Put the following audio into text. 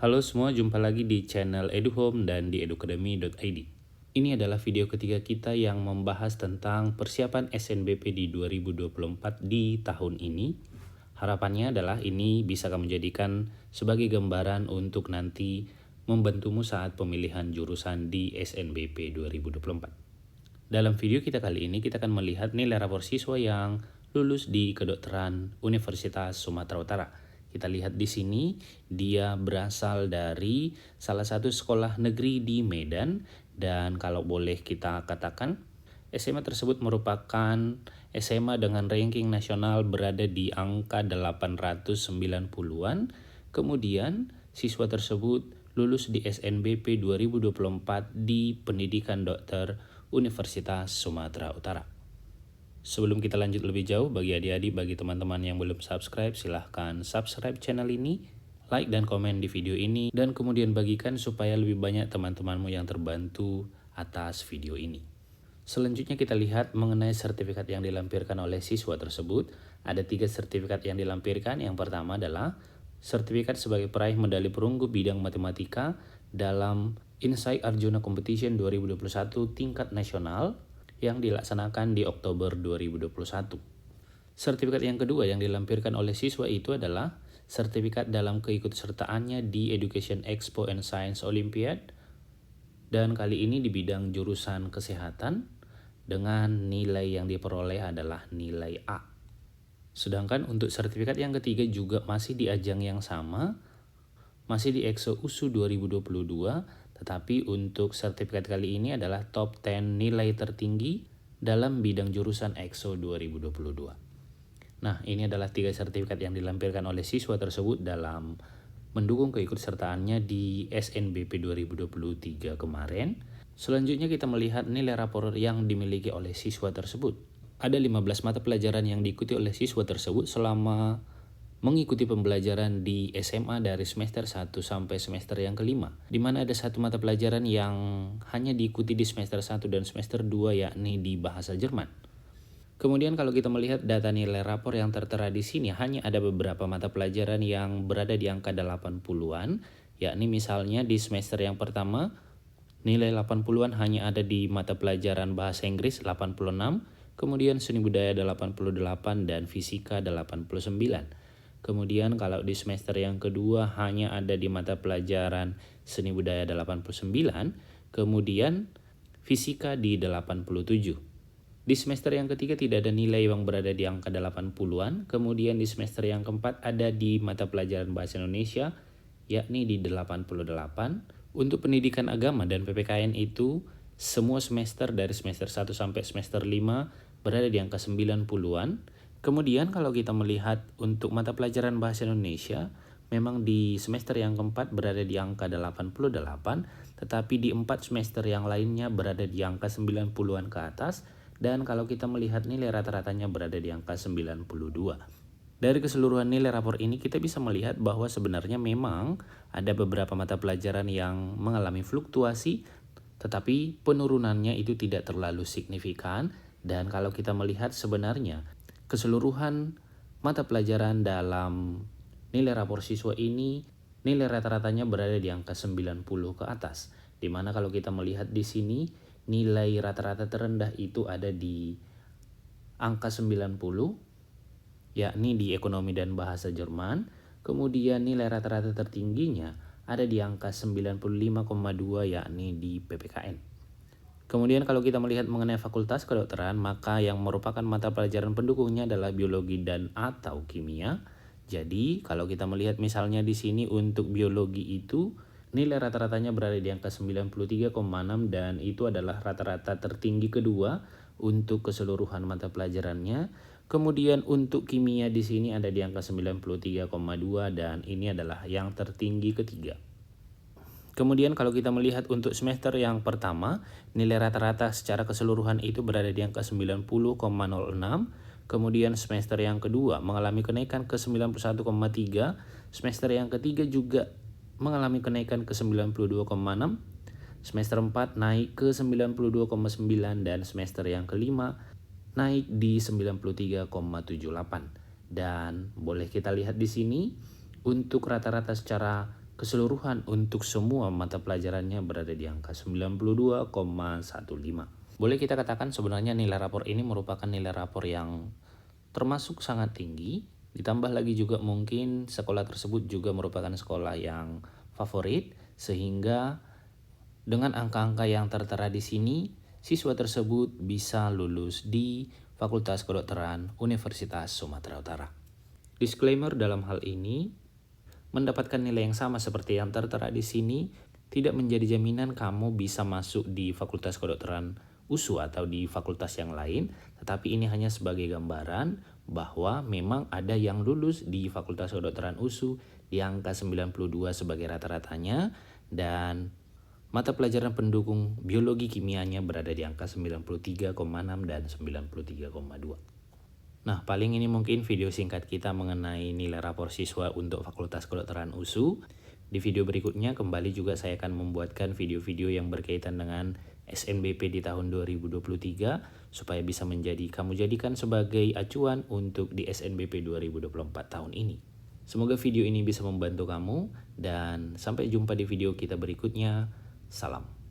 Halo semua, jumpa lagi di channel EduHome dan di educademy.id. Ini adalah video ketiga kita yang membahas tentang persiapan SNBP di 2024 di tahun ini. Harapannya adalah ini bisa kamu jadikan sebagai gambaran untuk nanti membantumu saat pemilihan jurusan di SNBP 2024. Dalam video kita kali ini kita akan melihat nilai rapor siswa yang lulus di kedokteran Universitas Sumatera Utara. Kita lihat di sini dia berasal dari salah satu sekolah negeri di Medan, dan kalau boleh kita katakan SMA tersebut merupakan SMA dengan ranking nasional berada di angka 890-an. Kemudian siswa tersebut lulus di SNBP 2024 di Pendidikan Dokter Universitas Sumatera Utara. Sebelum kita lanjut lebih jauh, bagi adik-adik, bagi teman-teman yang belum subscribe, silahkan subscribe channel ini, like dan komen di video ini, dan kemudian bagikan supaya lebih banyak teman-temanmu yang terbantu atas video ini. Selanjutnya kita lihat mengenai sertifikat yang dilampirkan oleh siswa tersebut. Ada 3 sertifikat yang dilampirkan. Yang pertama adalah sertifikat sebagai peraih medali perunggu bidang matematika dalam Insight Arjuna Competition 2021 tingkat nasional yang dilaksanakan di Oktober 2021. Sertifikat yang kedua yang dilampirkan oleh siswa itu adalah sertifikat dalam keikutsertaannya di Education Expo and Science Olympiad, dan kali ini di bidang jurusan kesehatan dengan nilai yang diperoleh adalah nilai A. Sedangkan untuk sertifikat yang ketiga juga masih di ajang yang sama, masih di EXO USU 2022, tetapi untuk sertifikat kali ini adalah top 10 nilai tertinggi dalam bidang jurusan EXO 2022. Nah, ini adalah 3 sertifikat yang dilampirkan oleh siswa tersebut dalam mendukung keikutsertaannya di SNBP 2023 kemarin. Selanjutnya kita melihat nilai rapor yang dimiliki oleh siswa tersebut. Ada 15 mata pelajaran yang diikuti oleh siswa tersebut selama mengikuti pembelajaran di SMA dari semester 1 sampai semester yang kelima, di mana ada satu mata pelajaran yang hanya diikuti di semester 1 dan semester 2, yakni di bahasa Jerman. Kemudian kalau kita melihat data nilai rapor yang tertera di sini, hanya ada beberapa mata pelajaran yang berada di angka 80-an, yakni misalnya di semester yang pertama, nilai 80-an hanya ada di mata pelajaran bahasa Inggris 86, kemudian seni budaya 88 dan fisika 89. Kemudian kalau di semester yang kedua hanya ada di mata pelajaran seni budaya 89, kemudian fisika di 87. Di semester yang ketiga tidak ada nilai yang berada di angka 80-an, kemudian di semester yang keempat ada di mata pelajaran bahasa Indonesia, yakni di 88. Untuk pendidikan agama dan PPKN itu, semua semester dari semester 1 sampai semester 5 berada di angka 90-an. Kemudian kalau kita melihat untuk mata pelajaran bahasa Indonesia, memang di semester yang keempat berada di angka 88, tetapi di 4 semester yang lainnya berada di angka 90-an ke atas, dan kalau kita melihat nilai rata-ratanya berada di angka 92. Dari keseluruhan nilai rapor ini kita bisa melihat bahwa sebenarnya memang ada beberapa mata pelajaran yang mengalami fluktuasi, tetapi penurunannya itu tidak terlalu signifikan. Dan kalau kita melihat sebenarnya keseluruhan mata pelajaran dalam nilai rapor siswa ini, nilai rata-ratanya berada di angka 90 ke atas. Dimana kalau kita melihat di sini, nilai rata-rata terendah itu ada di angka 90, yakni di ekonomi dan bahasa Jerman. Kemudian nilai rata-rata tertingginya ada di angka 95,2, yakni di PPKN. Kemudian kalau kita melihat mengenai fakultas kedokteran, maka yang merupakan mata pelajaran pendukungnya adalah biologi dan atau kimia. Jadi kalau kita melihat misalnya di sini untuk biologi itu nilai rata-ratanya berada di angka 93,6, dan itu adalah rata-rata tertinggi kedua untuk keseluruhan mata pelajarannya. Kemudian untuk kimia di sini ada di angka 93,2, dan ini adalah yang tertinggi ketiga. Kemudian kalau kita melihat untuk semester yang pertama, nilai rata-rata secara keseluruhan itu berada di angka 90,06. Kemudian semester yang kedua mengalami kenaikan ke 91,3. Semester yang ketiga juga mengalami kenaikan ke 92,6. Semester 4 naik ke 92,9, dan semester yang kelima naik di 93,78. Dan boleh kita lihat di sini untuk rata-rata secara Keseluruhan untuk semua mata pelajarannya berada di angka 92,15. Boleh kita katakan sebenarnya nilai rapor ini merupakan nilai rapor yang termasuk sangat tinggi. Ditambah lagi juga mungkin sekolah tersebut juga merupakan sekolah yang favorit, sehingga dengan angka-angka yang tertera di sini, siswa tersebut bisa lulus di Fakultas Kedokteran Universitas Sumatera Utara. Disclaimer dalam hal ini, mendapatkan nilai yang sama seperti yang tertera di sini tidak menjadi jaminan kamu bisa masuk di Fakultas Kedokteran USU atau di fakultas yang lain, tetapi ini hanya sebagai gambaran bahwa memang ada yang lulus di Fakultas Kedokteran USU di angka 92 sebagai rata-ratanya, dan mata pelajaran pendukung biologi kimianya berada di angka 93,6 dan 93,2. Nah, paling ini mungkin video singkat kita mengenai nilai rapor siswa untuk Fakultas Kedokteran USU. Di video berikutnya kembali juga saya akan membuatkan video-video yang berkaitan dengan SNBP di tahun 2023 supaya bisa kamu jadikan sebagai acuan untuk di SNBP 2024 tahun ini. Semoga video ini bisa membantu kamu dan sampai jumpa di video kita berikutnya. Salam.